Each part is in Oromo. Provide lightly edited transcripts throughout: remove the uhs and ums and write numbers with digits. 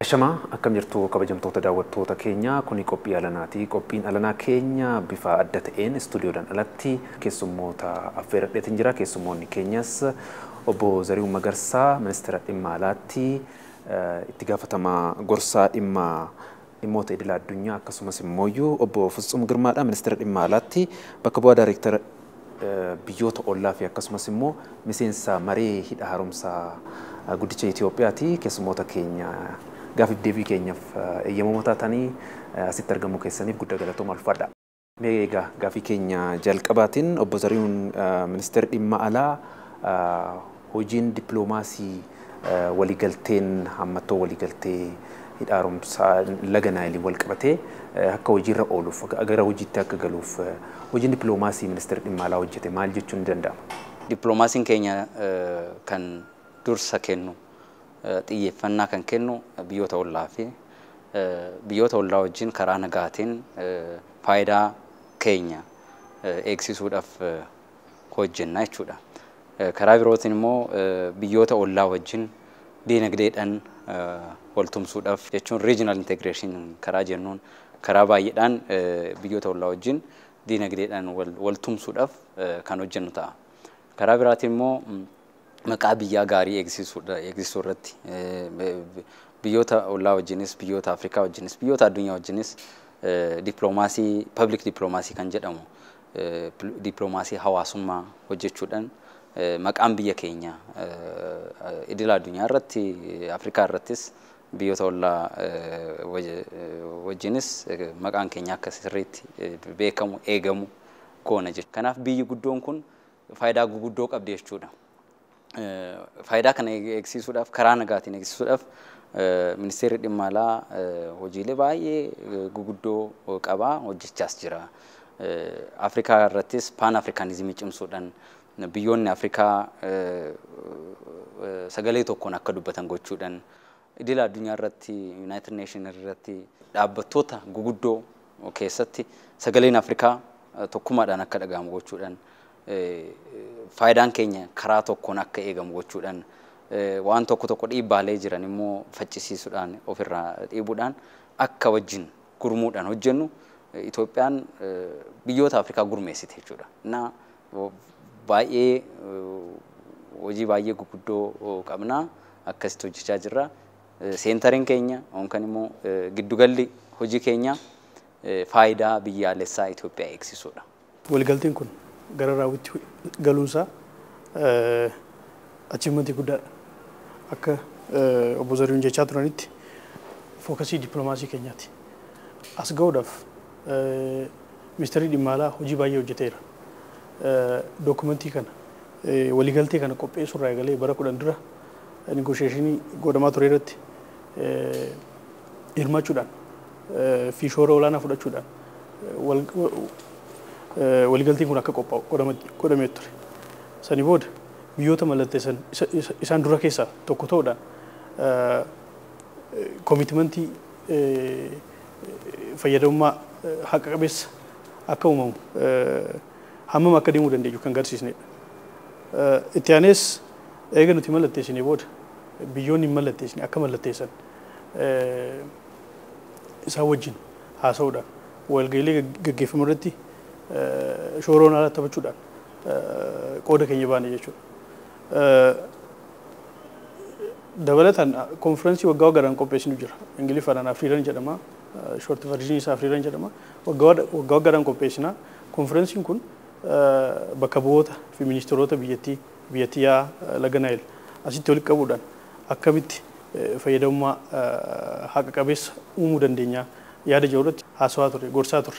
Ashama akkam jirtu kabajamtoota daawwattoota keenya kuni qophii alanaati. Qophiin alanaa keenya bifa adda ta'een istuudiyoodhaan alatti keessummoota affeeradheetiin jira. Keessummoonni keenyas obbo Zarihuun Magarsaa ministeera dhimma alaatti itti gaafatamaa gorsaa dhimmoota idil addunyaa akkasumas immoo obbo Fitsum Girmaadha ministeera dhimma alaatti bakka bu'aa daayireektara biyyoota ollaa fi akkasumas immoo miseensa maree hidha haaromsaa guddicha Itoophiyaati. Keessummoota keenya gaafif deebii keenyaaf eeyyamamoo taatanii asitti argamuu keessaniif guddaa galatooma ulfaadha. Mee egaa gaafii keenya jalqabaatiin obbo Zarihuun ministeera dhimma alaa hojiin dippiloomaasii waliigalteen hammattoo waliigaltee hidha haaromsaa laga Naayiliin wal qabatee akka hojiirra ooluuf gara hojiitti akka galuuf hojiin dippiloomaasii ministeera dhimma alaa hojjete maal jechuun ni danda'ama? Dippiloomaasiin keenya kan dursa kennu xiyyeeffannaa kan kennu biyyoota ollaa fi biyyoota ollaa wajjin karaa nagaatiin faayidaa keenya eegsisuudhaaf hojjenna jechuudha. Karaa birootiin immoo biyyoota ollaa wajjin diinagdeedhaan waltumsuudhaaf jechuun regional integration karaa jennuun karaa baay'eedhaan biyyoota ollaa wajjin diinagdeedhaan waltumsuudhaaf kan hojjennu ta'a. Karaa biraatiin immoo maqaa biyyaa gaarii eegsisuu irratti biyyoota ollaa wajjinis biyyoota Afrikaa wajjinis biyyoota addunyaa wajjinis dippiloomaasii public dippiloomaasii kan jedhamu dippiloomaasii hawaasummaa hojjechuudhaan maqaan biyya keenya idil addunyaa irratti Afrikaa irrattis biyyoota ollaa wajjinis maqaan keenya akka sirriitti beekamu eegamu goona jechuudha. Kanaaf biyyi guddoon kun faayidaa guguddoo qabdi jechuudha. Faayidaa kana eegsisuudhaaf karaa nagaatiin eegsisuudhaaf ministeerri dhimma alaa hojiilee baay'ee guguddoo qaba hojjechaas jira. Afrikaa irrattis pan afrikaanizimii cimsuudhaan biyyoonni Afrikaa sagalee tokkoon akka dubbatan gochuudhaan idil addunyaa irratti United Nations irratti dhaabbattoota guguddoo keessatti sagaleen Afrikaa tokkummaadhaan akka dhagahamu gochuudhaan faayidaan keenya karaa tokkoon akka eegamu gochuudhaan waan tokko dhiibbaalee jiran immoo faccisiisuudhaan ofirraa dhiibuudhaan akka wajjin gurmuudhaan hojjennu Itoophiyaan biyyoota Afrikaa gurmeessite jechuudha. Na baay'ee hojii baay'ee guguddoo qabna akkasitti hojjechaa jirra. Seentariin keenya yookaan immoo giddugalli hojii keenya faayidaa biyyaalessaa Itoophiyaa eegsisuudha. Waliigalteen kun gara raawwitti galuunsaa achiimantii guddaadha. Akka obbo Zarihuun jechaa turanitti fookasii dippiloomaasii keenyaati. As ga'uudhaaf ministeerri dhimma alaa hojii baay'ee hojjeteera. Dookumentii kana waliigaltee kana qopheessuurraa eegalee bara 10 dura negosheeshinii godhamaa ture irratti hirmaachuudhaan fi shoora olaanaa fudhachuudhaan waliigaltiin kun akka qophaa'u godhamee ture. Sani booda biyyoota mallatteessan isaan dura keessaa tokko ta'uudhaan koomitimentii fayyadamummaa haqa qabeessa akka uumamu hammam akka deemuu dandeenyu kan agarsiisnedha. Itti aanees eega nuti mallatteessinee booda biyyoonni hin mallatteessine akka mallatteessan isaan wajjin haasa'uudhaan walga'iilee gaggeeffamu irratti shoora olaanaa taphachuudhaan qooda keenya baane jechuudha. Dabalataan konferensii waggaa waggaadhaan qopheessinu jira. Ingiliffaan Afriiraan jedhama. Short version isaa Afriiraan jedhama. Waggaa waggaadhaan qopheessina. Konferensiin kun bakka bu'oota fi ministeerota biyyattiyaa laga Naayil asitti walitti qabuudhaan akkamitti fayyadamummaa haqa qabeessa uumuu dandeenya yaada jiru irratti haasawaa ture, gorsaa ture.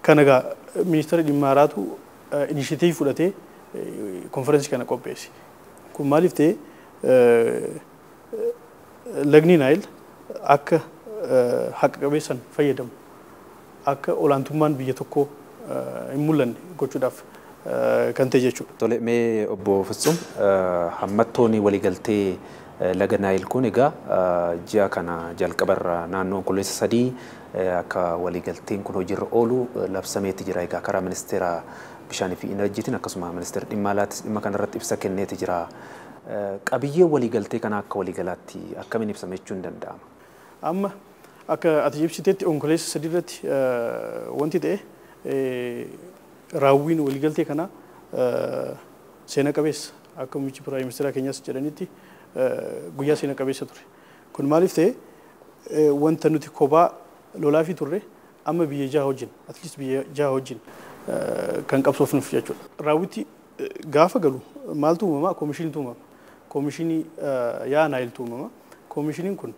Kana egaa ministeerri dhimma alaatu inishitiivii fudhatee konferensii kana qopheesse. Kun maaliif ta'e lagni Naayil akka haqa qabeessan fayyadamu akka olaantummaan biyya tokkoo hin mul'anne gochuudhaaf kan ta'e jechuudha. Tole mee obbo Fitsum hammattoonni waliigaltee laga Naayil kun egaa ji'a kana jalqabarra naannoo onkololeessa 3 akka waliigalteen kun hojiirra oolu labsameetti jira. Egaa karaa ministeera bishaanii fi enerjiitiin akkasuma ministeera dhimma alaatis dhimma kanarratti ibsa kenneeti jira. qabiyyee waliigaltee kana akka waliigalaatti akkamiin ibsame jechuun danda'ama? Amma akka ati ibsiteetti onkoleessa sadii irratti wanti ta'e raawwiin waliigaltee kana seena qabeessa akka muummichi Piraayim Ministeera keenyas jedhanitti guyyaa seena qabeessa ture. Kun maaliif ta'e wanta nuti kophaa lolaa fi turre amma biyya jaha wajjin at least biyya jaha wajjin kan qabsoofnuuf jechuudha. Raawwitti gaafa galu maaltu uumama? Koomishiniitu uumama. Koomishinii yaa naayiltu uumama. Koomishiniin kun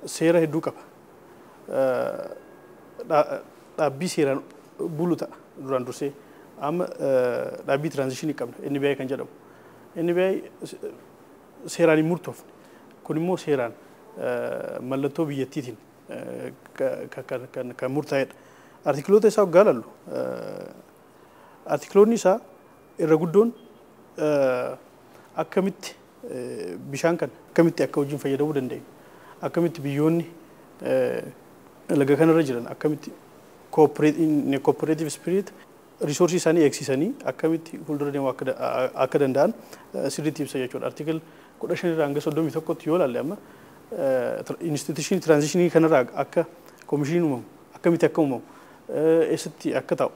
seera hedduu qaba. Dhaabbii seeraan bulu ta'a duraan dursee amma dhaabbii tiraanzishinii qabna NBI kan jedhamu. NBI seeraan hin murtoofne. Kun immoo seeraan mallattoo biyyattiitiin kan murtaa'edha. Artikiloota isaa waggaa lallu artikiloonni isaa irra guddoon akkamitti bishaan kan akkamitti akka hojiin fayyadamuu dandeenyu akkamitti biyyoonni laga kanarra jiran akkamitti cooperative spirit resources isaanii eegsisanii akkamitti fuuldura deemuu akka danda'an sirriitti ibsa jechuudha. Artikil 15 irraa hanga 31tti yoo ilaalle amma institution transitionii kanarraa akka koomishiniin uumamu akkamitti akka uumamu eessatti akka ta'u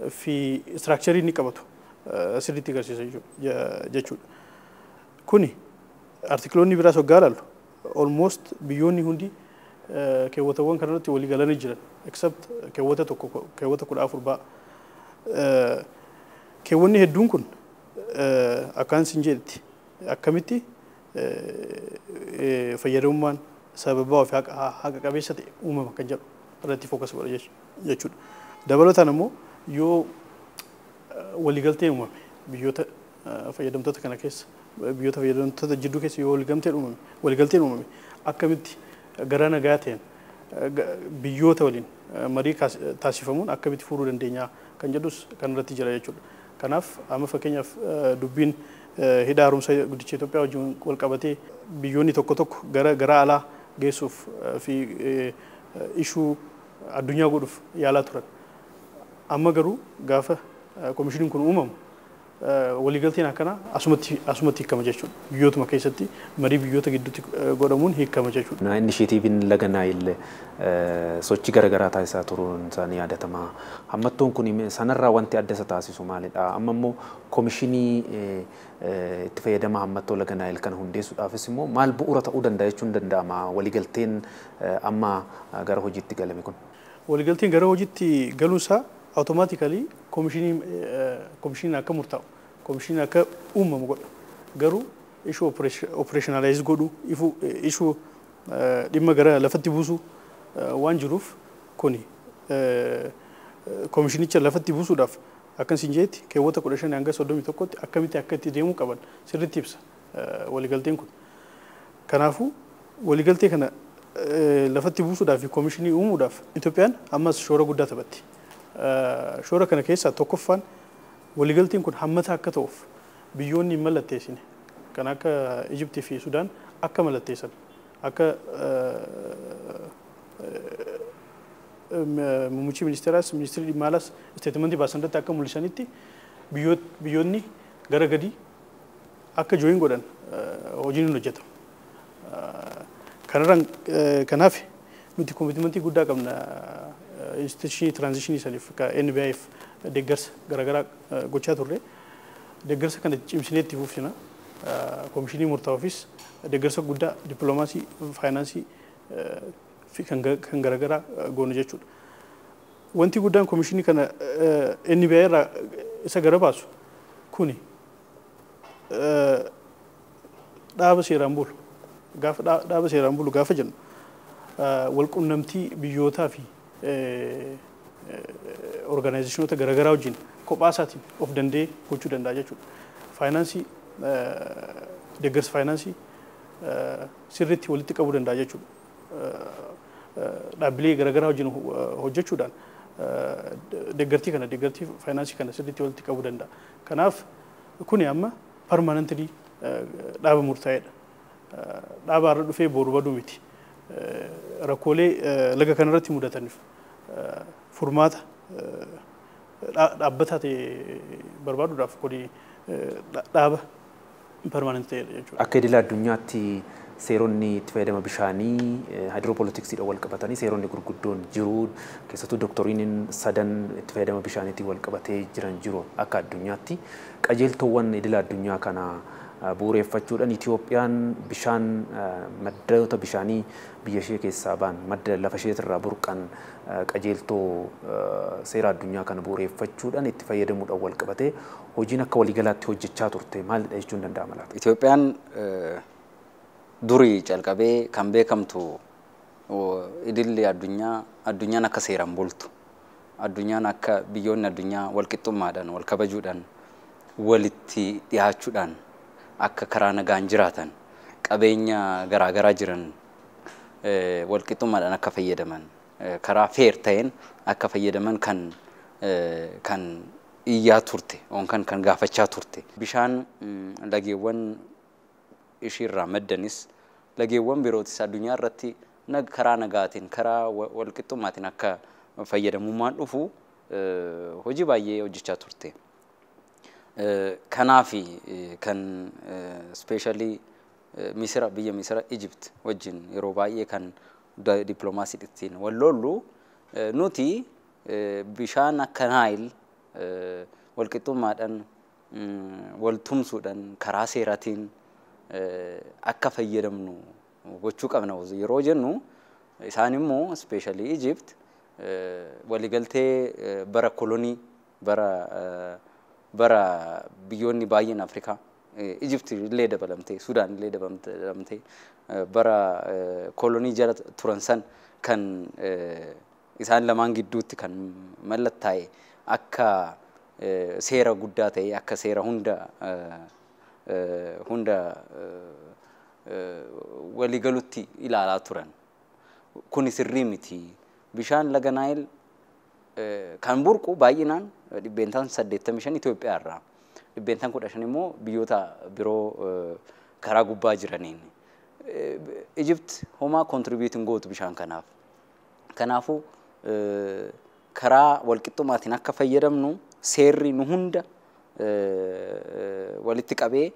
fi structure inni qabatu sirriitti agarsiisa jechuudha. Kuni artikiloonni biraas waggaa ilaallu almost biyyoonni hundi keewwatawwan kanarratti walii galanii jiran except keewwata tokko keewwata 14 ba'a. Keewwanni hedduun kun akkaan siin jedhetti akkamitti fayyadamummaan sababaa fi haqa qabeessa ta'e uumama kan jedhu irratti fookas godha jechuudha. Dabalataan immoo yoo waliigalteen uumame biyyoota fayyadamtoota kana keessa biyyoota fayyadamtoota jidduu keessa yoo waliigalteen uumame akkamitti gara nagaa ta'een biyyoota waliin marii taasifamuun akkamitti furuu dandeenya kan jedhus kan irratti jira jechuudha. Kanaaf amma fakkeenyaaf dubbiin hidha haaromsa guddicha Itoophiyaa wajjin wal qabatee biyyoonni tokko tokko gara alaa geessuuf fi ishuu addunyaa godhuuf yaalaa turan. Amma garuu gaafa koomishiniin kun uumamu waliigalteen akkana asumatti hiikama jechuudha. Biyyootuma keessatti marii biyyoota gidduutti godhamuun hiikama jechuudha. Inishitiiviin laga Naayil sochii garaagaraa taasisaa turuun isaanii yaadatama. Hammattoon kun sanarraa wanti adda isa taasisu maalidha? Amma immoo koomishinii itti fayyadama hammattoo laga Naayil kana hundeessuudhaafis immoo maal bu'uura ta'uu danda'a jechuun danda'ama waliigalteen amma gara hojiitti galame kun? Waliigalteen gara hojiitti galuunsaa automatically komishiniin akka murtaa'u komishiniin akka uumamu godha. Garuu ishuu operationalize godhu ishuu dhimma gara lafatti buusu waan jiruuf kuni komishinicha lafatti buusuudhaaf akkan siin jeetti keewwata 15 hanga 31tti akkamitti akka itti deemuu qaban sirriitti ibsa waliigalteen kun. Kanaafuu waliigaltee kana lafatti buusuudhaaf fi komishinii uumuudhaaf Itoophiyaan ammas shoora guddaa taphatti. Shoora kana keessaa tokkoffaan waliigalteen kun hammata akka ta'uuf biyyoonni hin mallatteessine kan akka Ijiptii fi Sudaan akka mallatteessan akka muummichi ministeeraas ministeerri dhimma alaas isteetimentii baasan irratti akka mul'isanitti biyyoonni gara gadii akka jooyin godhan hojiin hin hojjetamu. Kanaaf nuti koomitimentii guddaa qabna institutionii tiraanzishinii saniif ka NBI'f deeggarsa garaagaraa gochaa turre deeggarsa kana cimsinee itti fufsina koomishinii murtaa'uufis deeggarsa guddaa dippiloomaasii faayinaansii fi kan garaagaraa goonu jechuudha. Wanti guddaan koomishinii kana NBI irraa isa gara baasu kuni dhaaba seeraan bulu gaafa dhaaba seeraan bulu gaafa jennu walqunnamtii biyyootaa fi organizationota garaagaraa wajjin kophaa isaatiin of danda'ee gochuu danda'a jechuudha. Faayinaansii deeggarsa faayinaansii sirriitti walitti qabuu danda'a jechuudha. Dhaabbilee garaagaraa wajjin hojjechuudhaan deeggartii faayinaansii kana sirriitti walitti qabuu danda'a. Kanaaf kuni amma permanently dhaaba murtaa'edha. Dhaaba irra dhufee boru baduu miti. Rakkoolee laga kanarratti mudataniif furmaata dhaabbataa ta'e barbaaduudhaaf kuni dhaaba permanent ta'edha jechuudha. Akka idil addunyaatti seeronni itti fayyadama bishaanii hydropolitiksiidhaan wal qabatanii seeronni gurguddoon jiru keessattuu dooktoriin sadan itti fayyadama bishaaniitiin wal qabatee jiran jiru akka addunyaatti qajeeltowwan idil addunyaa kana bu'uureffachuudhaan Itoophiyaan bishaan maddoota bishaanii biyya ishee keessaa ba'an madda lafa isheetirraa burqan qajeeltoo seera addunyaa kana bu'uureffachuudhaan itti fayyadamuudhaan wal qabatee hojiin akka waliigalaatti hojjechaa turte maalidha jechuun danda'ama laata? Itoophiyaan durii calqabee kan beekamtu idilli addunyaan akka seeraan bultu addunyaan akka biyyoonni addunyaa wal qixxummaadhaan wal kabajuudhaan walitti dhiyaachuudhaan akka karaa nagaan jiraatan qabeenya garaagaraa jiran wal qixxummaadhaan akka fayyadaman karaa feer ta'een akka fayyadaman kan iyyaa turte yookaan kan gaafachaa turte bishaan lageewwan ishiirraa maddanis lageewwan birootis addunyaa irratti karaa nagaatiin karaa wal qixxummaatiin akka fayyadamummaan dhufu hojii baay'ee hojjechaa turte. Kanaaf kan especially Misira biyya Misira Egypt wajjin yeroo baay'ee kan dippiloomaasii ittiin wal lollu nuti bishaan akka Naayil wal qixxummaadhaan wal tumsuudhaan karaa seeraatiin akka fayyadamnu gochuu qabna yeroo jennu isaan immoo especially Egypt waligaltee bara kolonii bara biyyoonni baay'een Afrikaa Egypt illee dabalamtee Sudaan illee dabalamtee bara kolonii jala turan san kan isaan lamaan gidduutti kan mallattaa'e akka seera guddaa ta'e akka seera hunda waligalutti ilaalaa turan. Kuni sirrii miti. Bishaan laga Naayil kan burqu baay'inaan dhibbeentaan 85 Itoophiyaa irraa. Dhibbeentaan 15 immoo biyyoota biroo karaa gubbaa jiraniin. Egypt homaa contributing gootu bishaan kanaaf. Kanaafuu karaa walqixxummaatiin akka fayyadamnu seerri nu hunda walitti qabee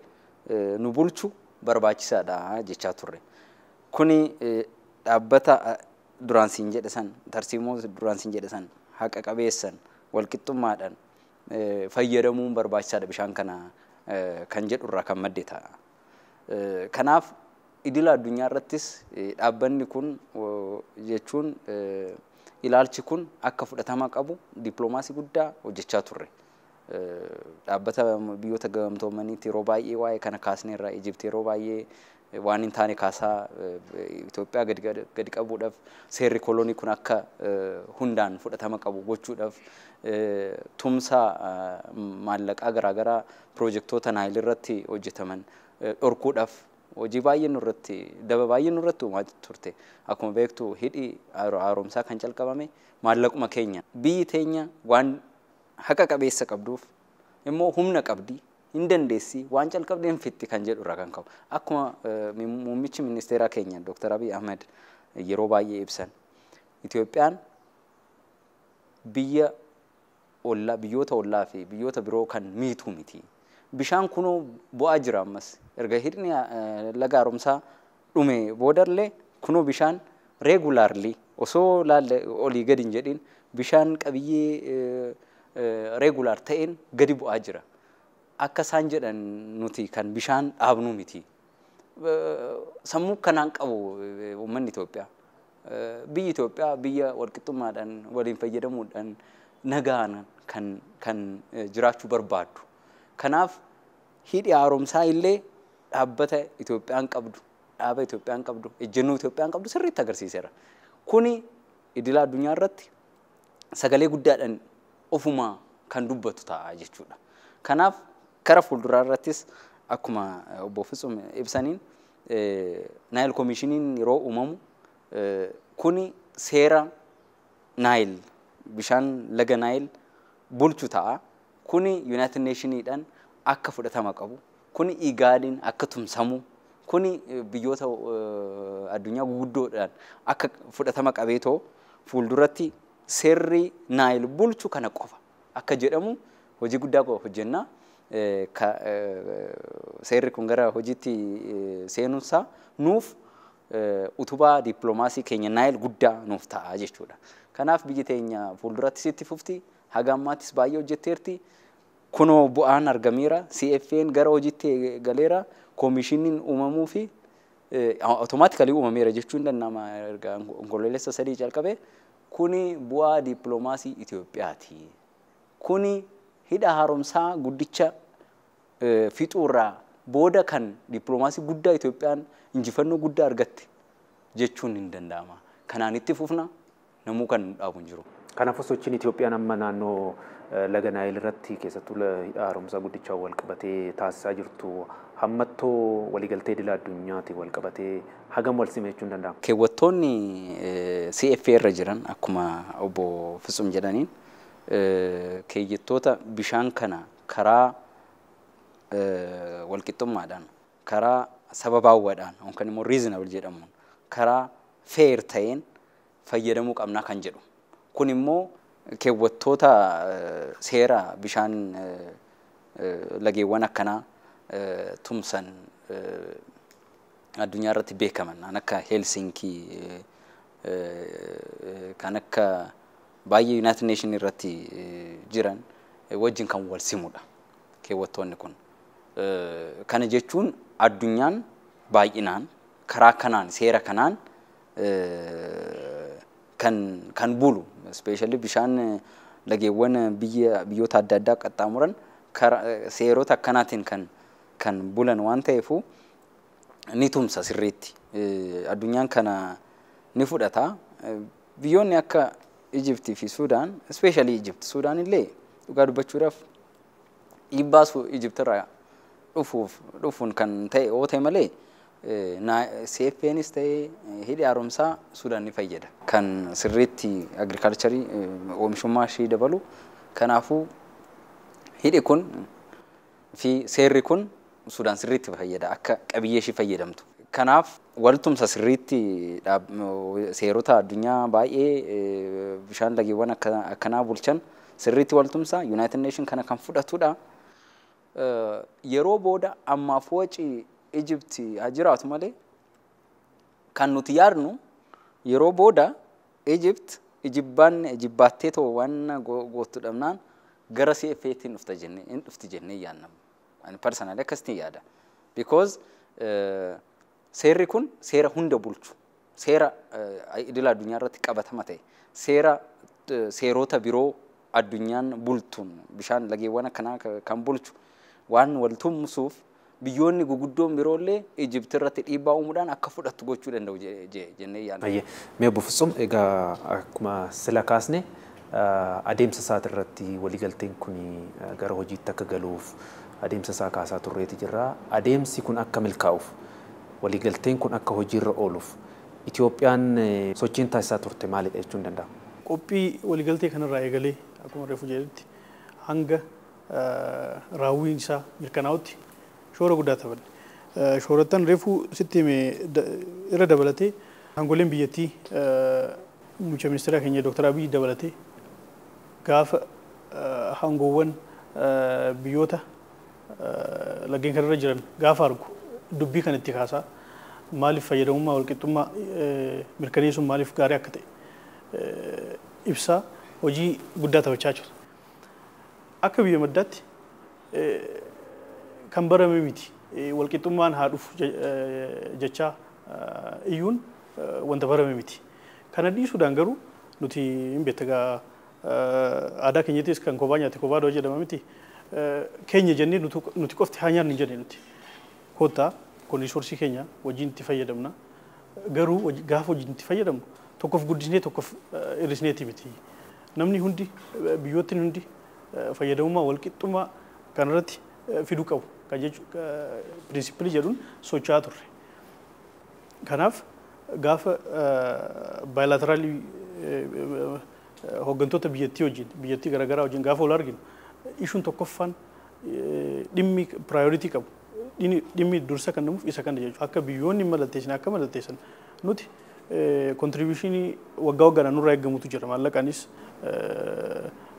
nu bulchu barbaachisaadha jechaa turre. Kuni dhaabbata duraan siin jedhe san tarsiimoo duraan siin jedhe san haqa qabeessan walqixxummaadhaan fayyadamuun barbaachisaadha bishaan kana kan jedhu irraa kan madde ta'a. Kanaaf idila addunyaa irrattis dhaabbanni kun jechuun ilaalchi kun akka fudhatama qabu dippiloomaasii guddaa hojjechaa turre. Dhaabbata biyyoota gamtoomaniitti yeroo baay'ee waa'ee kana kaasne irraa Egypt yeroo baay'ee waan hin taane kaasaa Itoophiyaa gadi qabuudhaaf seerri kolonii kun akka hundaan fudhatama qabu gochuudhaaf tumsa maallaqaa garaagaraa piroojeektoota Naayil irratti hojjetaman dhorkuudhaaf hojii baay'ee nurratti daba baay'ee nurratti uumaa turte. Akkuma beektu hidhi haaromsaa kan calqabame maallaquma keenya biyyi teenya waan haqa qabeessa qabduuf immoo humna qabdi hin dandeessi waan calqabdeen fitti kan jedhu irraa kan ka'u. Akkuma muummichi ministeeraa keenya Dr. Abiy Ahmed yeroo baay'ee ibsan Itoophiyaan biyyoota ollaa fi biyyoota biroo kan miitu miti. Bishaan kunoo bu'aa jira ammas erga hidhni laga haaromsaa dhume boodallee kunoo bishaan regularly osoo laalle olii gadi hin jedhin bishaan qabiyyee regular ta'een gadi bu'aa jira. Akka isaan jedhan nuti kan bishaan dhaabnu miti. Sammuu kanaan qabu uummanni Itoophiyaa. Biyyi Itoophiyaa biyya walqixxummaadhaan waliin fayyadamuudhaan nagaan kan jiraachuu barbaaddu. Kanaaf hidhi haaromsaa illee dhaabbata Itoophiyaan qabdu, dhaaba Itoophiyaan qabdu, ejjennoo Itoophiyaan qabdu sirriitti agarsiiseera. Kuni idila addunyaa irratti sagalee guddaadhaan ofumaa kan dubbatu ta'a jechuudha. Kanaaf kara fuulduraa irrattis akkuma obbo Fitsum ibsaniin Naayil Koomishiniin yeroo uumamu kuni seera Naayil bishaan laga Naayil bulchu ta'a. Kuni United Nations'dhaan akka fudhatama qabu. Kuni IGAD'n akka tumsamu. Kuni biyyoota addunyaa guguddoodhaan akka fudhatama qabeetoo fuulduratti seerri Naayil bulchu kana qofa akka jedhamu hojii guddaa hojjenna. seerri kun gara hojiitti seenuunsaa nuuf utubaa dippiloomaasii keenya naayil guddaa nuuf ta'a jechuudha. Kanaaf biyyi teenya fuulduratti sitti fufti haga ammaattis baay'ee hojjetteerti. Kunoo bu'aan argameera. CFN gara hojiitti galeera. Koomishiniin uumamuu fi automaatikali uumameera jechuun danda'ama erga onkololeessa 3 jalqabee. Kuni bu'aa dippiloomaasii Itoophiyaati. Kuni hidha haaromsaa guddicha fixuurraa booda kan dippiloomaasii guddaa Itoophiyaan injifannoo guddaa argatte jechuun hin danda'ama. Kanaan itti fufna namuu kan dhaabu hin jiru. Kanaafuu sochiin Itoophiyaan amma naannoo laga Naayil irratti keessattuu hidha haaromsaa guddichaa wal qabatee taasisaa jirtu hammattoo waliigaltee idil addunyaatti wal qabatee hagam wal simee jechuun danda'ama. Keewwattoonni CFA irra jiran akkuma obbo Fitsum jedhaniin keeyyattoota bishaan kana karaa walqixxummaadhaan karaa sababaawwaadhaan yookaan immoo reasonable jedhamuun karaa fair ta'een fayyadamuu qabnaa kan jedhu. Kun immoo keewwattoota seera bishaan lageewwan akkanaa tumsan addunyaa irratti beekaman akka Helsinki kan akka baay'ee United Nations irratti jiran wajjin kan wal simudha keewwattoonni kun. Kana jechuun addunyaan baay'inaan karaa kanaan seera kanaan kan bulu especially bishaan lageewwan biyyoota adda addaa qaxxaamuran seerota akkanaatiin kan bulan waan ta'eefu ni tumsa sirriitti. Addunyaan kana ni fudhata. Biyyoonni akka Egypt fi Suudaan, especially Egypt, Suudaan illee dhugaa dubbachuudhaaf dhiibbaa Egypt irraa dhufuun kan ta'e yoo ta'e malee CFNs ta'e hidhi haaromsaa Suudaan ni fayyada. Kan sirriitti agriculturii oomishummaa ishee dabalu. Kanaafuu hidhi kun fi seerri kun Suudaan sirriitti fayyada akka qabiyyee ishee fayyadamtu. Kanaaf waltumsa sirriitti seerota addunyaa baay'ee bishaan lageewwan akkanaa bulchan sirriitti waltumsa United Nations kana kan fudhatudha. Yeroo booda ammaaf waci Egypt jiraatu malee kan nuti yaadnu yeroo booda Egypt ijibbattee ta'u waan gootu dhabnaan gara CFA'tiin dhufti jennee yaadna. Ani personally akkasitti yaada. Because seerri kun seera hunda bulchu, seera idil addunyaa irratti qabatama ta'e, seerota biroo addunyaan bultuun bishaan lageewwan akkanaa kan bulchu waan wal tumsuuf biyyoonni guguddoon biroollee Egypt irratti dhiibbaa uumuudhaan akka fudhattu gochuu danda'u jennee yaadna. Mee obbo Fitsum egaa akkuma sila kaasne adeemsa isaati irratti waliigalteen kun gara hojiitti akka galuuf adeemsa isaa kaasaa turreeti jirra. Adeemsi kun akka milkaa'uuf waliigalteen kun akka hojiirra ooluuf Itoophiyaan sochiin taasisaa turte maalidha jechuun danda'ama? Qophii waliigaltee kanarraa eegalee akkuma reefu jedhetti hanga raawwiin isaa mirkanaa'utti shoora guddaa taphate. Shoorattan reefu sitti irra dabalatee hangoleen biyyattii muummicha ministeera keenya Dr. Abiy dabalatee gaafa hangoowwan biyyoota laggeen kanarra jiran gaafa argu dubbii kan itti kaasaa maaliif fayyadamummaa walqixxummaa mirkaneessuun maaliif gaarii akka ta'e ibsaa hojii guddaa taphachaa jira. Akka biyya maddaatti kan barame miti walqixxummaan haa dhufu jechaa iyyuun wanta barame miti. Kana dhiisuudhaan garuu nuti hin beektagaa aadaa keenyattis kan kophaa nyaate kophaa doo jedhama miti. Keenya jennee nuti qofti haa nyaannu hin jenne nuti. Kottaa kun riisoorsii keenya wajjin itti fayyadamna. Garuu gaafa wajjin itti fayyadamnu tokkoof guddisnee tokkoof hir'isneeti miti. Namni hundi biyyootni hundi fayyadamummaa walqixxummaa kanarratti fiduu qabu. Kan jechuun pirinsipilii jedhuun socho'aa turre. Kanaaf gaafa baayilateraalii hooggantoota biyyattii wajjin biyyattii garaagaraa wajjin gaafa wal arginu ishuun tokkoffaan dhimmi piraayoritii qabu. Dhimmi dursa kan namuuf isa kana jechuudha. Akka biyyoonni mallatteessan akka mallatteessan nuti kontribuushinii waggaa waggaadhaan nurraa eeggamutu jira. Maallaqaanis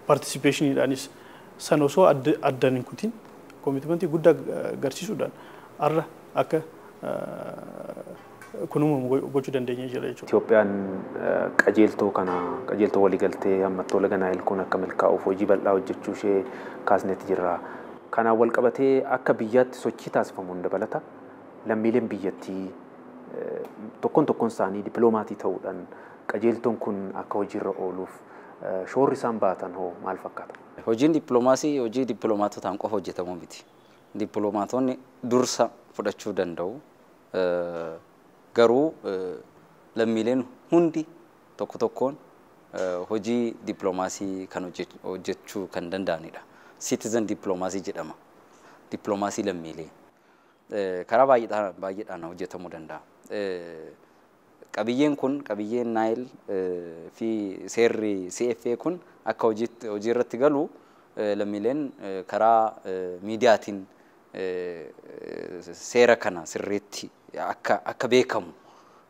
participationiidhaanis san osoo addaan hin kutin koomitimentii guddaa agarsiisuudhaan har'a akka kunuunfamu gochuu dandeenya jira jechuudha. Itoophiyaan qajeeltoo waliigaltee hammattoo laga Naayil kun akka milkaa'uuf hojii bal'aa hojjechuu ishee kaasnetti jirra. Kanaan wal qabatee akka biyyaatti sochii taasifamuun dabalata lammiileen biyyattii tokkoon isaanii dippiloomatii ta'uudhaan qajeeltoon kun akka hojiirra ooluuf shoorri isaan baatan hoo maal fakkaata? Hojiin dippiloomaasii hojii dippiloomaatotaan qofa hojjetamu miti. Dippiloomaatonni dursa fudhachuu danda'u. Garuu lammiileen hundi tokkoon hojii dippiloomaasii kan hojjechuu kan danda'anidha. Citizen dippiloomaasii jedhama. Dippiloomaasii lammiilee. Karaa baay'eedhaan hojjetamuu danda'a. Qabiyyeen Naayil fi seerri CFA kun akka hojii irratti galu lammiileen karaa miidiyaatiin seera kana sirriitti akka beekamu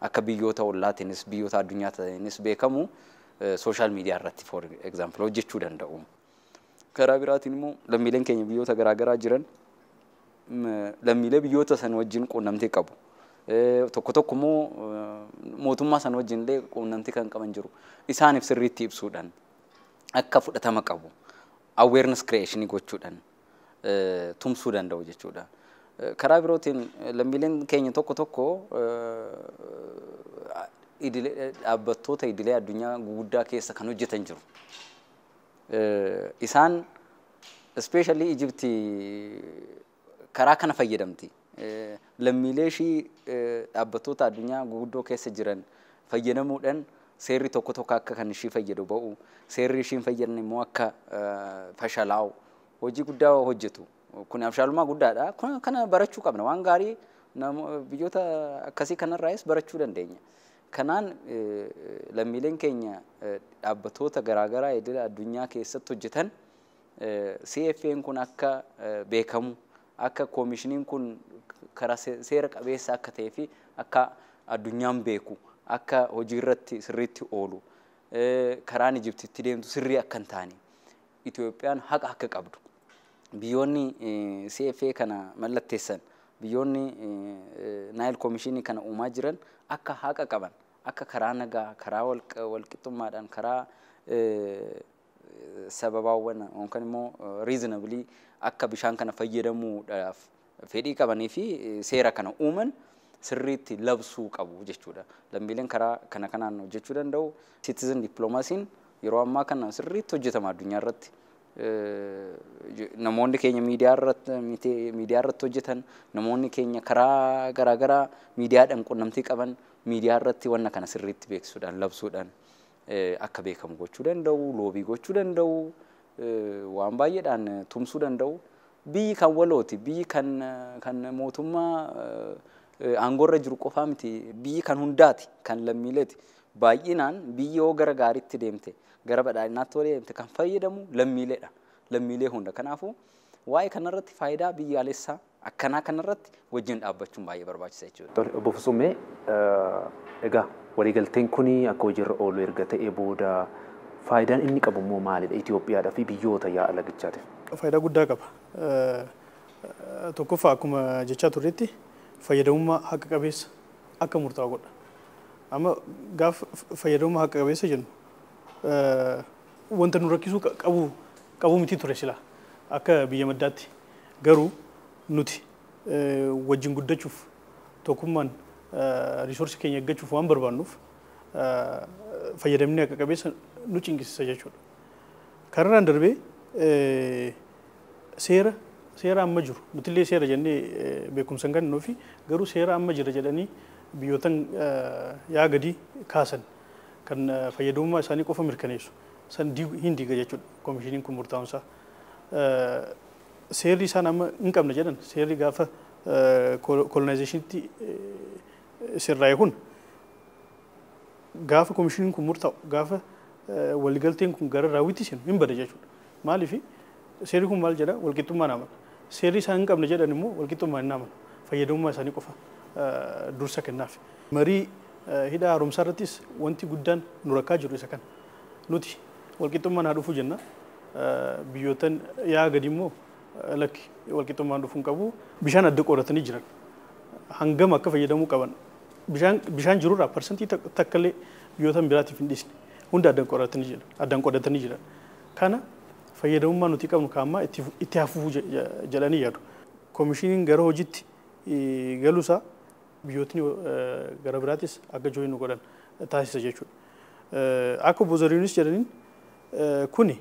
akka biyyoota ollaatiinis biyyoota addunyaa ta'anis beekamu social media irratti for example hojjechuu danda'u. Karaa biraatiin immoo lammiileen keenya biyyoota garaagaraa jiran lammiilee biyyoota san wajjin quunnamtii qabu. Tokko immoo mootummaa san wajjin illee quunnamtii kan qaban jiru. Isaaniif sirriitti ibsuudhaan akka fudhatama qabu awareness creation gochuudhaan tumsuu danda'u jechuudha. Karaa birootiin lammiileen keenya tokko dhaabbattoota idilee addunyaa guguddaa keessa kan hojjetan jiru. Isaan especially Egypt karaa kana fayyadamti. Lammiilee ishii dhaabbattoota addunyaa guguddoo keessa jiran fayyadamuudhaan seerri tokko akka kan ishii fayyadu ba'u, seerri ishiin fayyadne immoo akka fashalaa'u hojii guddaa hojjetu. Kun abshaalummaa guddaadha. Kana barachuu qabna. Waan gaarii biyyoota akkasii kanarraayis barachuu dandeenya. Kanaan lammiileen keenya dhaabbattoota garaagaraa idil addunyaa keessatti hojjetan CFA'n kun akka beekamu akka koomishiniin kun karaa seera qabeessa akka ta'ee fi akka addunyaan beeku akka hojii irratti sirriitti oolu karaan Ijiptitti deemtu sirrii akka hin taane Itoophiyaan haqa akka qabdu biyyoonni CFA kana mallatteessan biyyoonni Naayil Koomishinii kana uumaa jiran akka haqa qaban akka karaa nagaa karaa walqixxummaadhaan karaa sababaawwan yookaan immoo reasonably akka bishaan kana fayyadamuudhaaf fedhii qabanii fi seera kana uuman sirriitti labsuu qabu jechuudha. Lammiileen karaa kanaan hojjechuu danda'u. Citizen diplomaasiin yeroo ammaa kana sirriitti hojjetama addunyaa irratti. Namoonni keenya miidiyaa irratti hojjetan, namoonni keenya karaa garaagaraa miidiyaadhaan quunnamtii qaban miidiyaa irratti wanna kana sirriitti beeksisuudhaan labsuudhaan akka beekamu gochuu danda'u, loobii gochuu danda'u, waan baay'eedhaan tumsuu danda'u. Biyyi kan walooti, biyyi kan mootummaa aangoorra jiru qofaa miti, biyyi kan hundaati, kan lammiileeti. Baay'inaan biyyi yoo gara gaariitti deemte, gara badhaadhinaatti yoo deemte kan fayyadamu lammiileedha. Lammiilee hunda. Kanaafuu waa'ee kanarratti faayidaa biyyaalessaa akkanaa kanarratti wajjin dhaabbachuun baay'ee barbaachisaa jechuudha. Obbo Fusumee, egaa waliigalteen kuni akka hojiirra oolu erga ta'ee booda faayidaan inni qabu immoo maalidha Itoophiyaadhaa fi biyyoota yaa'a lagichaatiif? Faayidaa guddaa qaba. Tokkoffaa akkuma jechaa turretti fayyadamummaa haqa qabeessa akka murtaa'u godha. Amma gaafa fayyadamummaa haqa qabeessa jennu wanta nu rakkisuu qabu miti ture silaa akka biyya maddaatti garuu nuti wajjin guddachuuf tokkummaan riisoorsii keenya eeggachuuf waan barbaannuuf fayyadamni haqa qabeessa nu cinqisiisa jechuudha. Kanarraan darbee seera amma jiru nutillee seera jennee beekumsa hin qabnuu fi garuu seera amma jira jedhanii biyyootan yaa gadi kaasan kan fayyadamummaa isaanii qofa mirkaneessu san hin diiga jechuudha koomishiniin kun murtaa'umsaa. Seerri isaan amma hin qabne jedhan seerri gaafa kolonaayizeeshiniitti sirraa'e kun gaafa koomishiniin kun murtaa'u gaafa waliigalteen kun gara raawwitti seenu hin bada jechuudha. Maaliif seerri kun maal jedha walqixxummaa naamana. Seerri isaan hin qabne jedhan immoo walqixxummaa hin naamanu. Fayyadamummaa isaanii qofa dursa kennaaf. Marii hidha haaromsaa irrattis wanti guddaan nu rakkaa jiru isa kana. Nuti walqixxummaan haa dhufuu jenna. Biyyootan yaa gadi immoo lakki walqixxummaan dhufuun qabu bishaan adda qoratanii jiran hangam akka fayyadamuu qaban bishaan jirurraa parsantii takkallee biyyoota biraatiif hin dhiisne hunda addaan qoratanii jiran kana fayyadamummaa nuti qabnu kaammaa itti hafuu jedhanii yaadu. Koomishiniin gara hojiitti galuusaa biyyootni gara biraatis akka jooyinu godhan taasisa jechuudha. Akka boozariinis jedhaniin kuni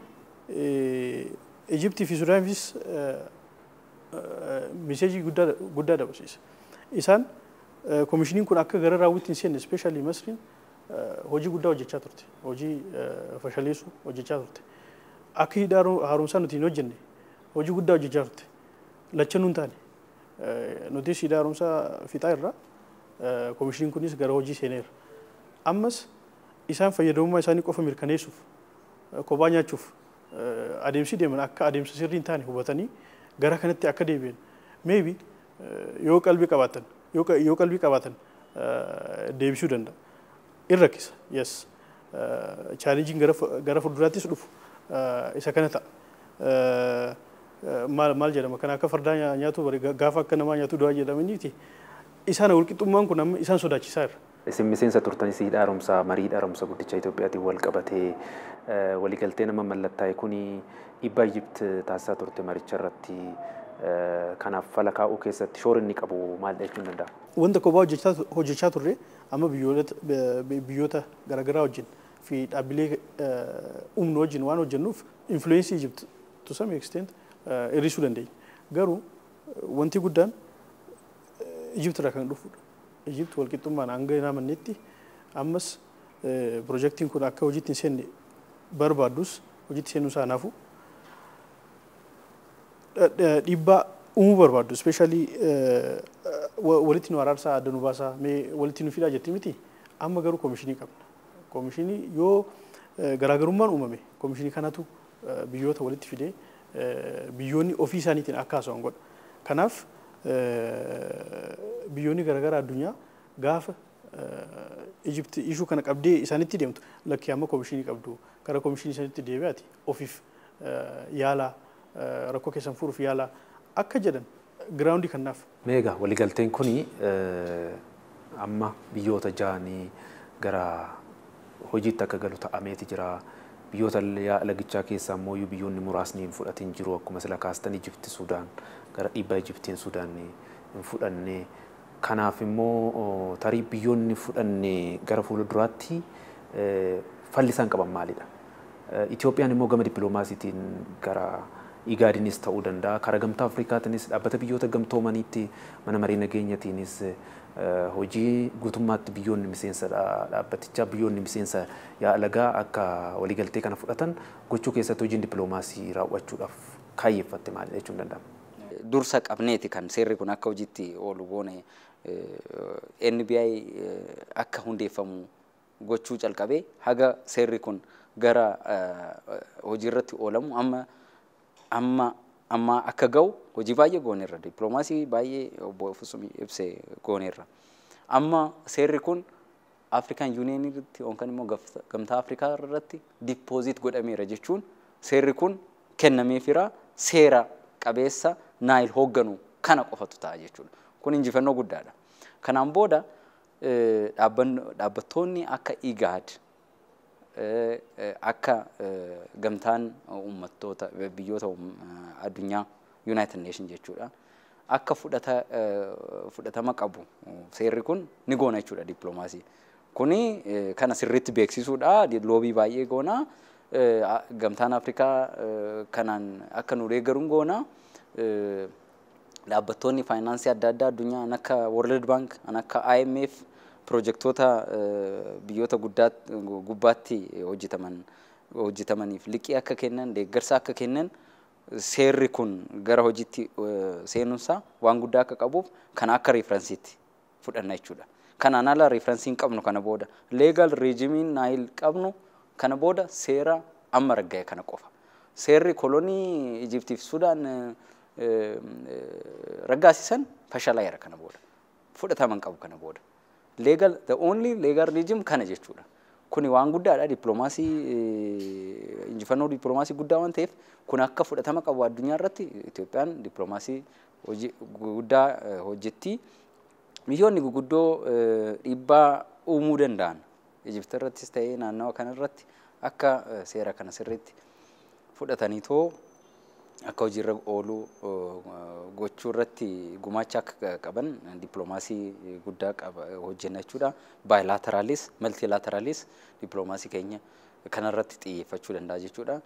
Ijiptii fi Sudaaniifis miseejii guddaa dabarsiisa. Isaan koomishiniin kun akka gara raawwitti hin seenne ispeeshaalii Masriin hojii guddaa hojjechaa turte. Hojii fashaleessuu hojjechaa turte. Akka hidhaa haaromsaa nuti hin hojjenne hojii guddaa hojjechaa turte. Lachanuu hin taane. Nutis hidhaa haaromsaa fixaa irraa koomishiniin kunis gara hojii seeneera. Ammas isaan fayyadamummaa isaanii qofa mirkaneessuuf kophaa nyaachuuf adeemsi deeman akka adeemsa sirrii hin taane hubatanii gara kanatti akka deebi'an maybe yoo qalbii qabaatan deebisuu danda'a. Irra kisa yes challenging gara fuulduraattis dhufu isa kana ta'a. Maal jedhama kana akka fardaa nyaatu gaafa akka namaa nyaatu du'aa jedhamaniiti isaan walqixxummaan kun amma isaan sodaachisaa irra. Isin miseensa turtanis hidhaa haaromsaa marii haaromsa guddicha Itoophiyaatiin wal qabatee waliigaltee nama mallattaa'e kuni dhiibbaa Ijipt taasisaa turte maricha irratti kanaaf fala kaa'uu keessatti shoora inni qabu maal jechuun danda'a? Wanta kophaa hojjechaa turre amma biyyoota garaagaraa wajjin fi dhaabbilee humna wajjin waan hojjennuuf influensii Ijipt to some extent hir'isuu dandeenya. Garuu wanti guddaan Ijipt irraa kan dhufudha. Ijipt walqixxummaan hanga hin amannetti ammas piroojeektiin kun akka hojiitti hin seenne barbaaddus hojiitti seenuu isaa naafu dhiibbaa uumuu barbaaddu ispeeshaalii walitti nu araarsaa adda nu baasaa walitti nu fidaa jetti miti amma garuu koomishinii qabna. Koomishinii yoo garaagarummaan uumame koomishinii kanatu biyyoota walitti fidee biyyoonni ofii isaaniitiin akka haasa'an godha. Kanaaf biyyoonni garaagaraa addunyaa gaafa Ijipt ishuu kana qabdee isaanitti deemtu lakki amma koomishinii qabdu gara koomishinii isaanitti deebi'aati ofiif yaalaa rakkoo keessan furuuf yaalaa akka jedhan giraawundii kannaaf. Meegaa waliigalteen kuni amma biyyoota ja'anii gara hojiitti akka galu ta'ameeti jira. Biyyoota lagichaa keessaa immoo biyyoonni muraasni hin fudhatin jiru akkuma sila kaastan Ijipti Sudaan gara dhiibbaa Ijiptiin Sudaan hin fudhanne. Kanaaf immoo tarii biyyoonni fudhanne gara fuulduraatti falli isaan qaban maalidha? Itoophiyaan immoo gama dippiloomaasiitiin gara IGADinis ta'uu danda'a. Karaa gamtaa Afrikaatiinis dhaabbata biyyoota gamtoomaniitti mana marii nageenyatiinis hojii guutummaatti biyyoonni miseensa dhaabbatichaa biyyoonni miseensa yaalagaa akka waliigaltee kana fudhatan gochuu keessatti hojiin dippiloomaasii raawwachuudhaaf kaayyeeffatte maalidha jechuun danda'ama? Dursa qabneeti kan seerri kun akka hojiitti oolu goone NBI akka hundeeffamu gochuu calqabee haga seerri kun gara hojii irratti oolamu amma akka ga'u hojii baay'ee gooneerra dippiloomaasii baay'ee obbo Fusum ibsee gooneerra. Amma seerri kun Afrikaan Yuuniyeenii irratti yookaan immoo gamtaa Afrikaa irratti dippooziit godhameera jechuun seerri kun kennameefira seera qabeessa Naayil hoogganu kana qofatu ta'a jechuudha. Kun injifannoo guddaadha. Kanaan booda dhaabbattoonni akka IGAD akka gamtaan uummattoota biyyoota addunyaa United Nations jechuudha. Akka fudhatama qabu seerri kun ni goona jechuudha dippiloomaasii. Kuni kana sirriitti beeksisuudha. Loobii baay'ee goona. Gamtaan Afrikaa kanaan akka nu deeggaruun goona. Dhaabbattoonni faayinaansii adda addaa addunyaa akka World Bank akka IMF projektoota biyyoota gubbaatti hojjetamaniif liqii akka kennan deeggarsa akka kennan seerri kun gara hojiitti seenuunsaa waan guddaa akka qabuuf kana akka referensiitti fudhanna jechuudha. Kanaan ala referensiin qabnu kana booda legal regiimiin Naayil qabnu kana booda seera amma raggaa'e kana qofa. Seerri kolonii Ijiptiif Sudaan raggaasisan fashalaa'eera kana booda. Fudhataman qabu kana booda. The only legal regime kana jechuudha. kuni waan guddaadha dippiloomaasii injifannoo dippiloomaasii guddaa waan ta'eef kun akka fudhatama qabu addunyaa irratti Itoophiyaan dippiloomaasii hojii guddaa hojjetti biyyoonni guguddoo dhiibbaa uumuu danda'an Ijipti irrattis ta'ee naannawa kana irratti akka seera kana sirriitti fudhatanii too akka hojiirra ooluu gochuu irratti gumaacha akka qaban dippiloomaasii guddaa hojjenna jechuudha. Bilateraalis multilateraalis dippiloomaasii keenya kana irratti xiyyeeffachuu danda'a jechuudha.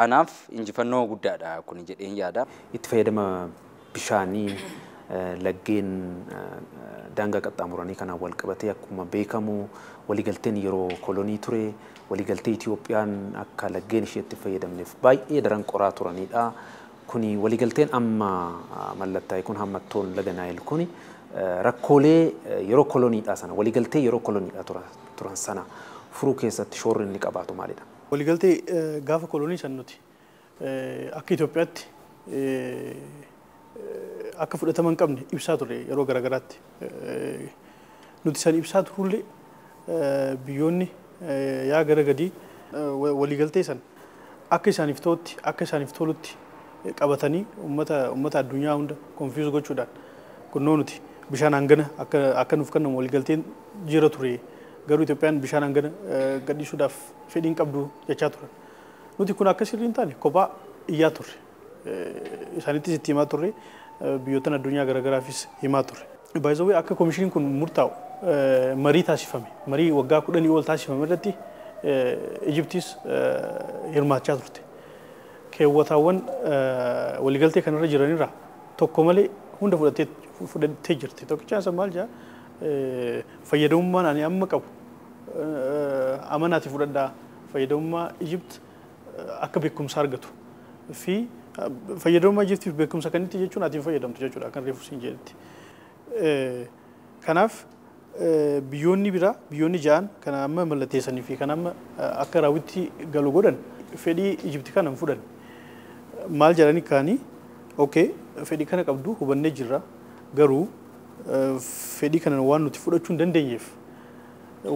Anaaf injifannoo guddaadha kun jedheen yaada. Itti fayyadama bishaanii laggeen daangaa qaxxaamuranii kanaan wal qabatee akkuma beekamu waliigalteen yeroo kolonii ture waliigaltee Itoophiyaan akka laggeen isheetti fayyadamneef baay'ee daran qoraa turanidha. Kuni waliigalteen amma mallattaa'e kun hammattoon laga Naayil kuni rakkoolee yeroo koloniidha sana waliigaltee yeroo koloniidha turan sana furuu keessatti shoorri inni qabaatu maalidha? Waliigaltee gaafa kolonii san nuti akka Itoophiyaatti akka fudhatama hin qabne ibsaa turre yeroo garagaraatti nuti san ibsaa turullee biyyoonni yaa gara gadii waliigaltee san akka isaaniif ta'utti akka isaaniif tolutti qabatanii ummata addunyaa hunda konfiiz gochuudhaan kunnoo nuti bishaan hangana akka nuuf kennamu waliigalteen jira ture garuu Itoophiyaan bishaan hangana gadhiisuudhaaf fedhiin qabdu jechaa turan nuti kun akka sirrii hin taane kophaa iyyaa turre isaanittis itti himaa turre biyyoota addunyaa garagaraafis himaa turre. Baay'ee akka komishiniin kun murtaa'u marii taasifame marii waggaa 10 ol taasifame irratti Ijiptis hirmaachaa turte. Keewwataawwan waliigaltee kanarra jiranirraa tokko malee hunda fudhattee jirti. Tokkichaan san maal jaa fayyadamummaan ani amma qabu amanaati fudhadhaa fayyadamummaa Ijipt akka beekumsa argatu fi fayyadamummaa Ijiptiif beekumsa kanitti jechuun ati fayyadamtu jechuudha kan reefu siin jedhetti. Kanaaf biyyoonni biraa biyyoonni ja'an kan amma mallatteessanii fi kan amma akka raawwitti galu godhan fedhii Ijipti kana fudhan maal jedhanii kaanii okay fedhii kana qabdu hubannee jirra garuu fedhii kana waan nuti fudhachuu hin dandeenyeef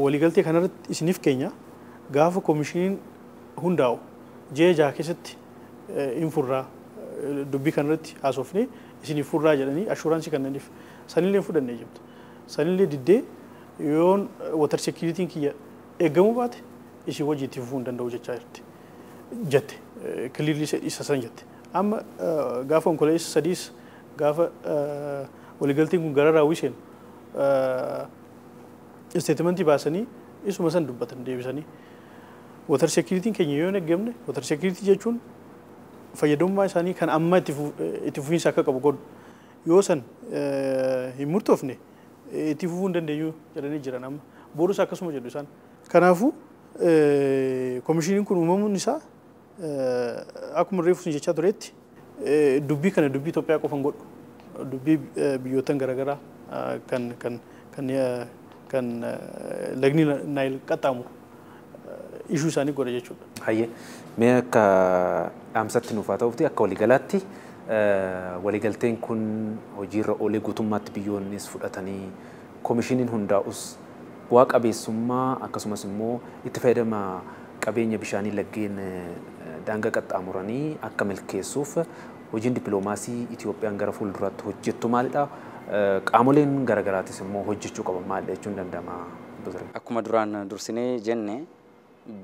waliigaltee kanarratti isiniif keenya gaafa komishiniin hundaa'u jeejaa keessatti infurraa dubbii kanarratti haasofnee isiniif furraa jedhanii assuraansii kannaniif sanillee fudhannee jirtu. Sanillee diddee yoon water security'n kiyya eegamuu baate isin wajji itti fufuu hin danda'u jechaa jirti. Jette kiliirli isa san jette. Amma gaafa onkololeessa sadiis gaafa waliigalteen kun gara raawwiseen isteetimentii baasanii isuma san dubbatan deebisanii water security'n keenya yoo hin eegamne water security jechuun fayyadamummaa isaanii kan amma itti fufiinsa akka qabu godhu yoo san hin murtoofne itti fufuu hin dandeenyu jedhanii jiran amma boorus akkasuma jedhu isaan. Kanaafuu komishiniin kun uumamuun isaa akkuma reefu jechaa turetti dubbii kana dubbii Itoophiyaa qofan godhu dubbii biyyootan garaagaraa kan lagni Naayil qaxxaamuru ishuu isaanii godha jechuudha. Hayyee mee akka dhaamsatti nuuf haa ta'uuti akka waliigalaatti waliigalteen kun hojiirra oolee guutummaatti biyyoonnis fudhatanii komishiniin hundaa'us bu'aa qabeessummaa akkasumas immoo itti fayyadama qabeenya bishaanii laggeen daangaa qaxxaamuranii akka milkeessuuf hojiin dippiloomaasii Itoophiyaan gara fuulduraatti hojjettu maalidha? Qaamoleen garaagaraatis immoo hojjechuu qaban maalidha jechuun danda'ama? Akkuma duraan dursinee jenne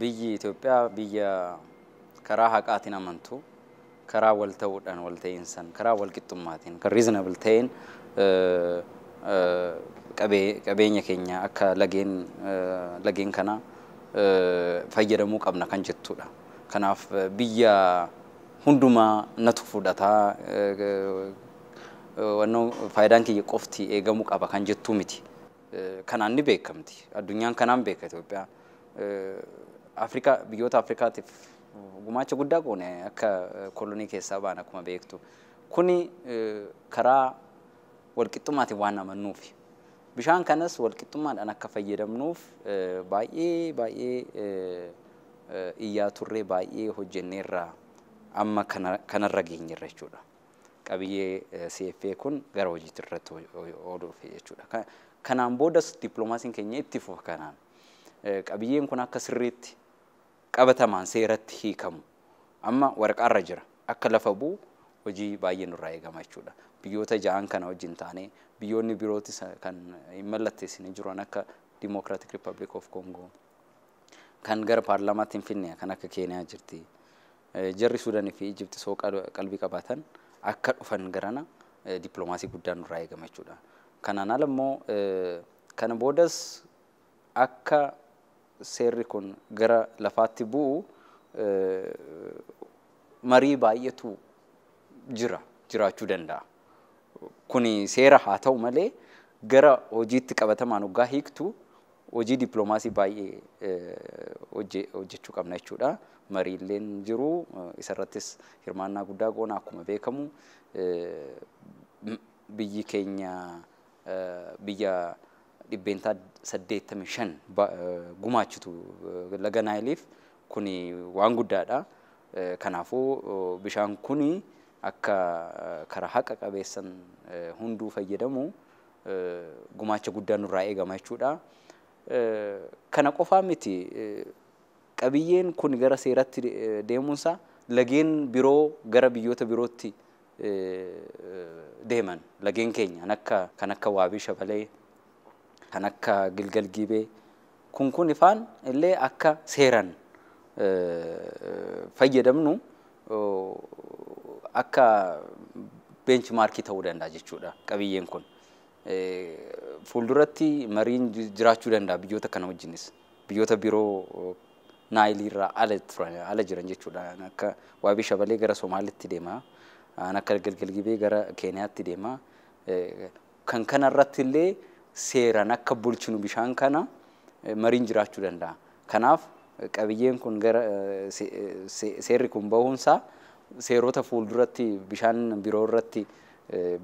biyyi Itoophiyaa biyya karaa haqaatiin amantu karaa wal ta'uudhaan wal ta'iinsan karaa wal qixxummaatiin kan reasonable ta'een qabeenya keenya akka lageen kana fayyadamuu qabna kan jettudha. Kanaaf biyya hundumaa natu fudhataa wannoo faayidaan kiyya qofti eegamuu qaba kan jettuu miti. Kanaan ni beekamti. Addunyaan kanaan beeka Itoophiyaa. Afrikaa biyyoota Afrikaatiif gumaacha guddaa goone akka kolonii keessaa ba'an akkuma beektu. Kuni karaa walqixxummaatiin waan amannuufi. Bishaan kanas walqixxummaadhaan akka fayyadamnuuf baay'ee iyyaa turree baay'ee hojjenneerraa amma kanarra geenyerra jechuudha. Qabiyyee CFA kun gara hojiitti irratti ooluuf jechuudha. Kanaan boodas dippiloomaasiin keenya itti fufa kanaan. qabiyyeen kun akka sirriitti qabatamaan seeratti hiikamu amma waraqaarra jira akka lafa bu'u hojii baay'ee nurraa eegama jechuudha. Biyyoota ja'an kana wajjin taanee biyyoonni birootis kan hin mallatteessine jiran akka Democratic Republic of Congo kan gara paarlaamaatti hin finne kan akka Keeniyaa jirti. Jarri Suudaanii fi Ijipti soo qalbii qabaatan akka dhufan garana dippiloomaasii guddaan nurraa eegama jechuudha. Kanaan ala immoo kana boodas akka seerri kun gara lafaatti bu'u marii baay'eetu jiraachuu danda'a. Kuni seera haa ta'u malee gara hojiitti qabatamaan hoggaa hiiktu hojii dippiloomaasii baay'ee hojjechuu qabna jechuudha. Mariileen jiru isarrattis hirmaannaa guddaa goona akkuma beekamu biyyi keenya biyya 85 gumaachitu laga Naayiliif kuni waan guddaadha. Kanaafuu bishaan kuni akka karaa haqa qabeessan hunduu fayyadamu gumaacha guddaa nurraa eegama jechuudha. Kana qofaa miti qabiyyeen kun gara seeratti deemuunsa lageen biroo gara biyyoota birootti deeman lageen keenya kan akka Waabii Shabalee kan akka Gilgal Gibee kun ifaan illee akka seeran fayyadamnu akka benchmarkii ta'uu danda'a jechuudha qabiyyeen kun. Fuulduratti mariin jiraachuu danda'a biyyoota kana wajjinis biyyoota biroo Naayiliirraa ala jiran jechuudha. Akka Waabii Shabalee gara Somaalitti deema, akka Gilgal Gibee gara Keeniyaatti deema. Kan kanarratti illee seeran akka bulchinu bishaan kana mariin jiraachuu danda'a. Kanaaf qabiyyeen kun gara seerri kun bahuunsaa seerota fuulduratti bishaan biroo irratti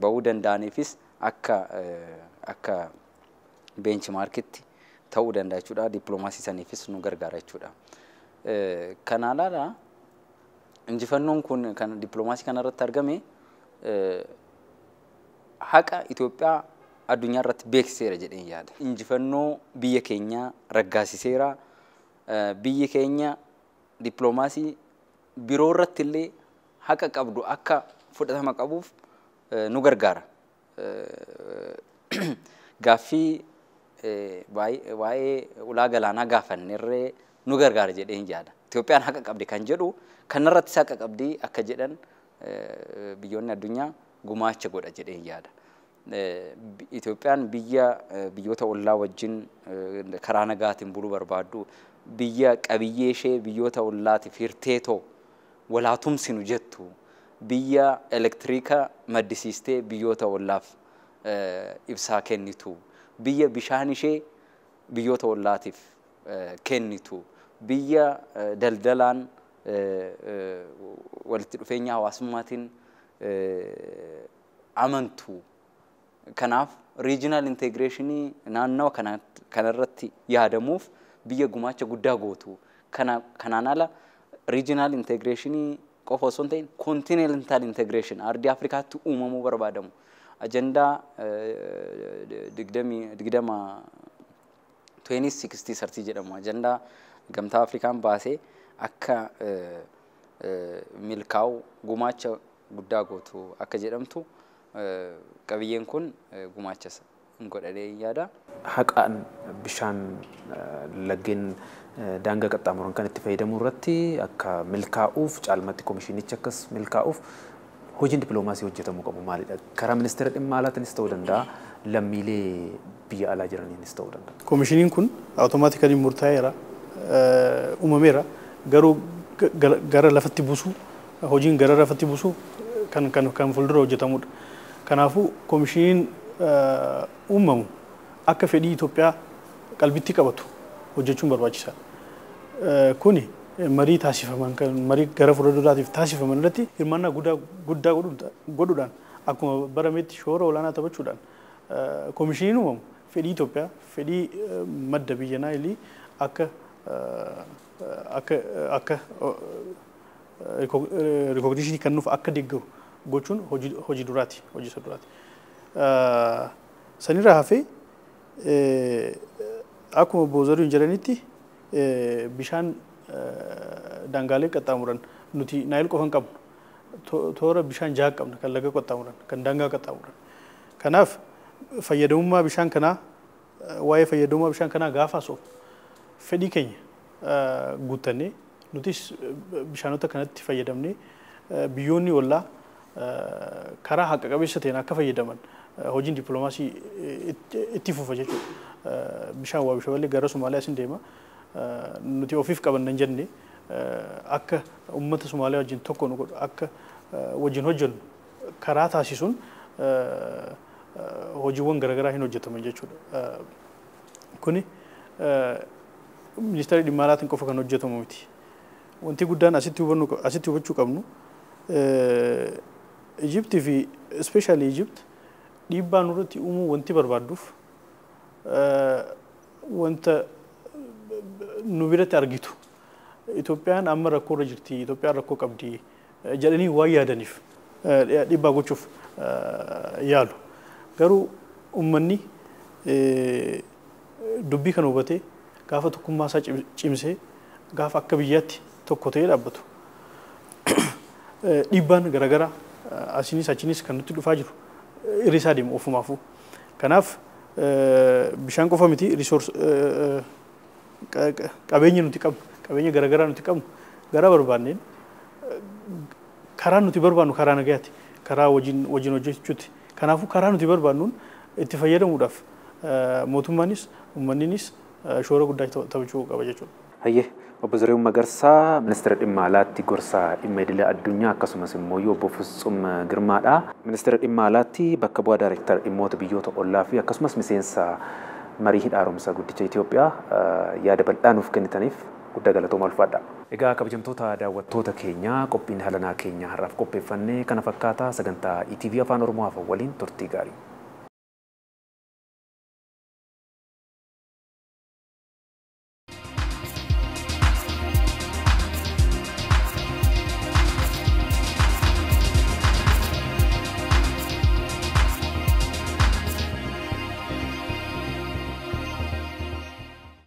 bahuu danda'aniifis akka benchmarkitti ta'uu danda'a jechuudha. Dippiloomaasii saniifis nu gargaara jechuudha. Kanaan ala injifannoon kun kan dippiloomaasii kanarratti argame haqa Itoophiyaa addunyaa irratti beeksiseera jedheen yaada. Injifannoo biyya keenya raggaasiseera. Biyyi keenya dippiloomaasii biroo irratti illee haqa qabdu akka fudhatama qabuuf nu gargaara. Gaaffii waa'ee ulaa galaanaa gaafanneerree nu gargaara jedheen yaada. Itoophiyaan haqa qabdi kan jedhu kanarrattis haqa qabdi akka jedhan biyyoonni addunyaa gumaacha godha jedheen yaada. Itoophiyaan biyyoota ollaa wajjin karaa nagaatiin buluu barbaaddu biyya qabiyyee ishee biyyoota ollaatiif hirteetoo walaatumsinu jettu biyya elektiriika maddisiistee biyyoota ollaaf ibsaa kennitu biyya bishaan ishee biyyoota ollaatiif kennitu biyya daldalaan walitti dhufeenya hawaasummaatiin amantu. Kanaaf regional integration naannoo kanarratti yaadamuuf biyya gumaacha guddaa gootu. Kanaan ala regional integration qofa osoo hin ta'in continental integration ardii Afrikaatti uumamuu barbaadamu. Ajandaa 2060 jedhamu ajandaa gamtaa Afrikaan baasee akka milkaa'u gumaacha guddaa gootu akka jedhamtu qabiyyeen kun gumaacha godhadhee yaada. Haqaan bishaan laggeen daangaa qaxxaamuran kan itti fayyadamu irratti akka milkaa'uuf caalmatti komishinichi akkas milkaa'uuf hojiin dippiloomaasii hojjetamuu qabu maalidha? Karaa ministeera dhimma alaatiinis ta'uu danda'a, lammiilee biyya alaa jiraniinis ta'uu danda'a. Komishiniin kun awutomaatikali murtaa'eera, uumameera. Garuu gara lafatti buusuu, hojiin gara lafatti buusuu kan fuuldura hojjetamudha. Kanaafuu komishiniin uumamu akka fedhii Itoophiyaa qalbitti qabatu hojjechuun barbaachisaadha. Kuni marii taasifaman kan marii gara fuulduraatiif taasifaman irratti hirmaannaa guddaa godhuudhaan akkuma barametti shoora olaanaa taphachuudhaan komishiniin uumamu fedhii Itoophiyaa fedhii madda biyya Naayilii akka rikogniishinii kennuuf akka deeggaru gochuun hojii duraati hojii isa duraati. Sanirraa hafee akkuma boozariin jedhanitti bishaan daangaalee qaxxaamuran nuti naayil qofan qabnu toora bishaan jaha qabna kan laga qaxxaamuran kan daangaa qaxxaamuran. Kanaaf fayyadamummaa bishaan kanaa waa'ee fayyadamummaa bishaan kanaa gaafa osoo fedhii keenya guuttannee nutis bishaanota kanatti fayyadamnee biyyoonni ollaa karaa haqa qabeessa ta'een akka fayyadaman hojiin dippiloomaasii itti fufa jechuudha. Bishaan waa bishaan gara Somaaliyaa sin deema nuti ofiif qabannan jenne akka uummata Somaaliyaa wajjin tokko nu godhu akka wajjin hojjennu karaa taasisuun hojiiwwan garaagaraa hin hojjetaman jechuudha. Kuni ministeera dhimma alaatiin qofa kan hojjetamu miti. Wanti guddaan asitti hubachuu qabnu Ijiptii fi especially Ijipt dhiibbaa nurratti uumuu wanti barbaadduuf wanta nu biratti argitu Itoophiyaan amma rakkoo irra jirti, Itoophiyaan rakkoo qabdi jedhanii waan yaadaniif dhiibbaa gochuuf yaalu. Garuu uummanni dubbii kana hubatee gaafa tokkummaa isaa cimsee gaafa akka biyyaatti tokko ta'ee dhaabbatu dhiibbaan garaagaraa asinis achinis kan nutti dhufaa jiru irrisaa deemu ofumaafuu. Kanaaf bishaan qofa miti qabeenya nuti qabnu qabeenya garaagaraa nuti qabnu gara barbaanneen karaa nuti barbaannu karaa nagayaati karaa wajjin hojjechuuti. Kanaafuu karaa nuti barbaannuun itti fayyadamuudhaaf mootummaanis uummanninis shoora guddaa taphachuu qaba jechuudha. Hayyee obbo Zarihuun Magarsaa ministeera dhimma alaatti gorsaa dhimma idilee addunyaa akkasumas immoo obbo Fitsum Girmaadha. Ministeera dhimma alaatti bakka bu'aa daayireektara dhimmoota biyyoota ollaa fi akkasumas miseensa marii hidha haaromsaa guddicha Itoophiyaa yaada bal'aa nuuf kennitaniif guddaa galatooma ulfaadha. Egaa kabajamtoota daawwattoota keenya qophiin halanaa keenya har'aaf qopheeffannee kana fakkaata sagantaa ETV Afaan Oromoo waliin turtii gaarii.